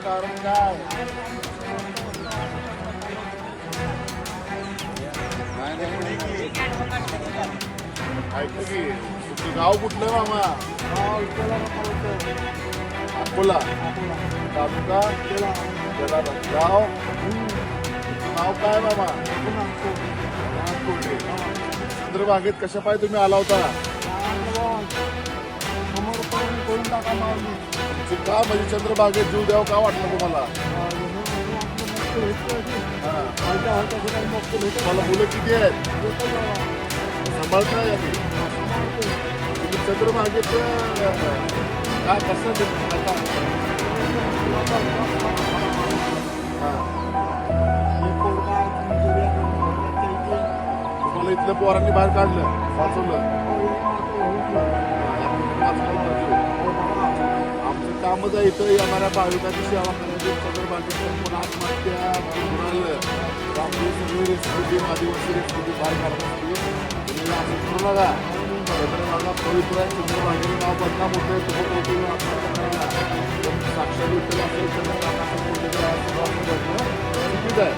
कारण काय? ऐकतो की तुमचं गाव कुठलं मामा? अकोला तालुका गाव. तुमचं नाव काय मामा? चंद्रभागेत कशा पाय तुम्ही आला होता? तुमचं का म्हणजे चंद्रभागेत जीव द्यावं का वाटलं तुम्हाला? तुम्हाला मुलं किती आहेत? सांभाळताय आधी तुम्ही चंद्रभागेत काय कसं तुम्हाला इथल्या पोरांनी बाहेर काढलं, वाचवलं? आमचं कामच आहे इथं येणाऱ्या भाविकांची सेवा करायची. चंद्रभागेत पण आत्महत्या आपली सगळी रेस्क्यू आदिवासी रेस्क्यू बाहेर काढत असते. तुम्ही असं करू नका. चंद्रभागा पवित्र आहे. चंद्रभागेचं नाव बदनाम होतं आहे. तुम्ही आत्महत्या करायला साक्षर विठ्ठल असेल चंद्रभागाचं चुकीच आहे.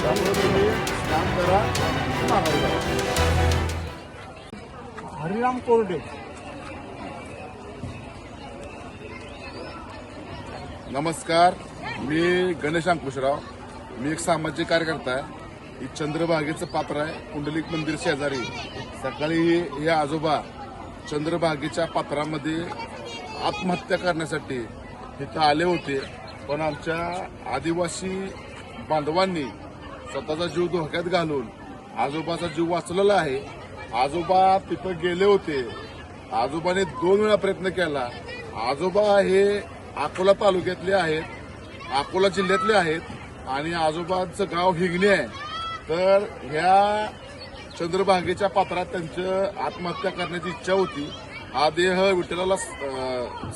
त्यामुळे तुम्ही काम करा, माघारी करा. हरिराम कोरडे. नमस्कार, मी गणेश अंकुशराव. मी एक सामाजिक कार्यकर्ता आहे. ही चंद्रभागेचं पात्र आहे, कुंडलिक मंदिर शेजारी. सकाळी हे आजोबा चंद्रभागेच्या पात्रामध्ये आत्महत्या करण्यासाठी इथं आले होते, पण आमच्या आदिवासी बांधवांनी स्वतःचा जीव धोक्यात घालून आजोबाचा जीव वाचवलेला आहे. आजोबा तिथं गेले होते. आजोबाने 2 वेळा प्रयत्न केला. आजोबा हे अकोला तालुक्यातले आहेत, अकोला जिल्ह्यातले आहेत आणि आजोबांचं गाव हिंगणी आहे. तर ह्या चंद्रभागेच्या पात्रात त्यांचं आत्महत्या करण्याची इच्छा होती. हा देह विठ्ठलाला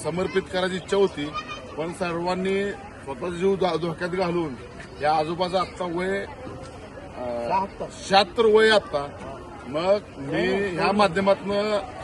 समर्पित करायची इच्छा होती, पण सर्वांनी स्वतःचा जीव धोक्यात घालून या आजोबाचं आत्ता वय 76 वय आत्ता. मग मी ह्या माध्यमातून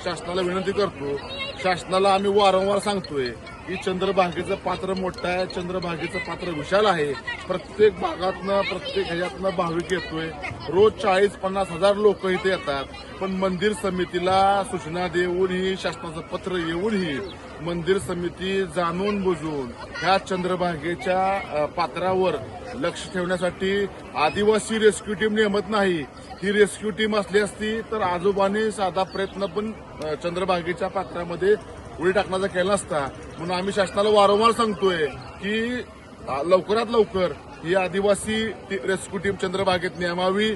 शासनाला विनंती करतो. शासनाला आम्ही वारंवार सांगतोय की चंद्रभागेचं पात्र मोठं आहे, चंद्रभागेचं पात्र विशाल आहे. प्रत्येक भागातनं प्रत्येक ह्याच्यातनं भाविक येतोय. रोज 40-50 हजार लोक इथे येतात. पण मंदिर समितीला सूचना देऊनही, शासनाचं पत्र येऊनही मंदिर समिती जाणून बुजून ह्या चंद्रभागेच्या पात्रावर लक्ष ठेवण्यासाठी आदिवासी रेस्क्यू टीम नेमत नाही. ही रेस्क्यू टीम असली असती तर आजोबाने साधा प्रयत्न पण चंद्रभागेच्या पात्रामध्ये उडी टाकण्याचा केला असता. म्हणून आम्ही शासनाला वारंवार सांगतोय की लवकरात लवकर ही आदिवासी रेस्क्यू टीम चंद्रभागेत नेमावी.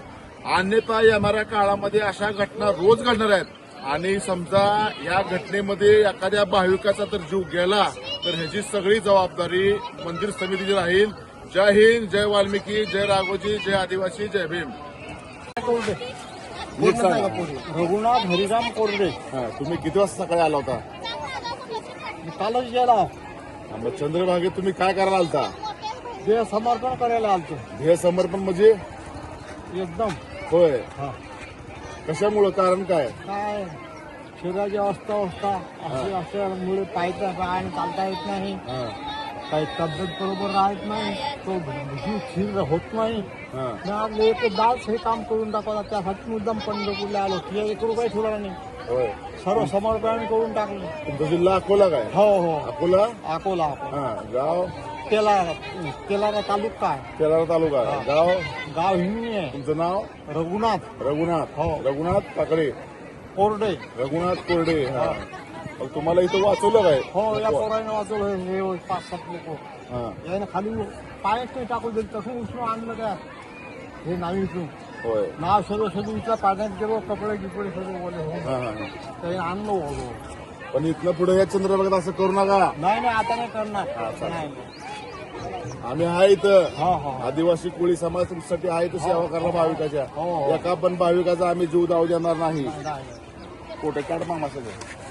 अन्यथा येणाऱ्या काळामध्ये अशा घटना रोज घडणार आहेत आणि समजा या घटनेमध्ये एखाद्या भाविकाचा तर जीव गेला तर ह्याची सगळी जबाबदारी मंदिर समितीची राहील. जय हिंद, जय वाल्मिकी, जय राघोजी, जय आदिवासी, जय भीम. रघुनाथ हरिराम कोरडे. तुम्ही किती वाजता सकाळी आला होता? कालच गेला. मग चंद्रभागेत तुम्ही काय करायला आलता? देह समर्पण करायला आलतो. देह समर्पण म्हणजे? एकदम होय. कशामुळं, कारण काय? काय शरीराची अवस्था असल्यामुळे पायने चालता येत नाही. काही तब्येत बरोबर राहत नाही. तो स्थिर होत नाही. एक दास हे काम करून दाखवतात. त्यासाठी मुद्दाम पंढरपूरला आलो. 1 रुपये ठेवला नाही. होय. सर्व समर्पण करून टाकलं. तुमचा जिल्हा अकोला काय? हो हो, अकोला. अकोला. गाव तेलारा तालुका आहे. तेलारा तालुका. गाव हिंगणी आहे. तुमचं नाव? रघुनाथ. हो. रघुनाथ काकडे कोरडे. रघुनाथ कोरडे. मग तुम्हाला इथं वाचवलं काय? हो, या पोराने वाचवलं. हे 5-7 लोक याने खाली पायच नाही टाकू देत. तसं उचलून आणलं काय हे नाही उचलून. होय. नाव सर्व इथल्या पाण्यात गेलो. कपडे गिपडे सर्व बोले त्याने आणलं. पण इथनं पुढे या चंद्रभागेत असं करू नका. नाही आता नाही करणार. नाही. आम्ही आहे इथं. आदिवासी कोळी समाज तुमच्यासाठी आहे इथं सेवा करणार भाविकाच्या. एका पण भाविकाचा आम्ही जीव दाऊ देणार नाही. कोटे काढ मामा सगळं.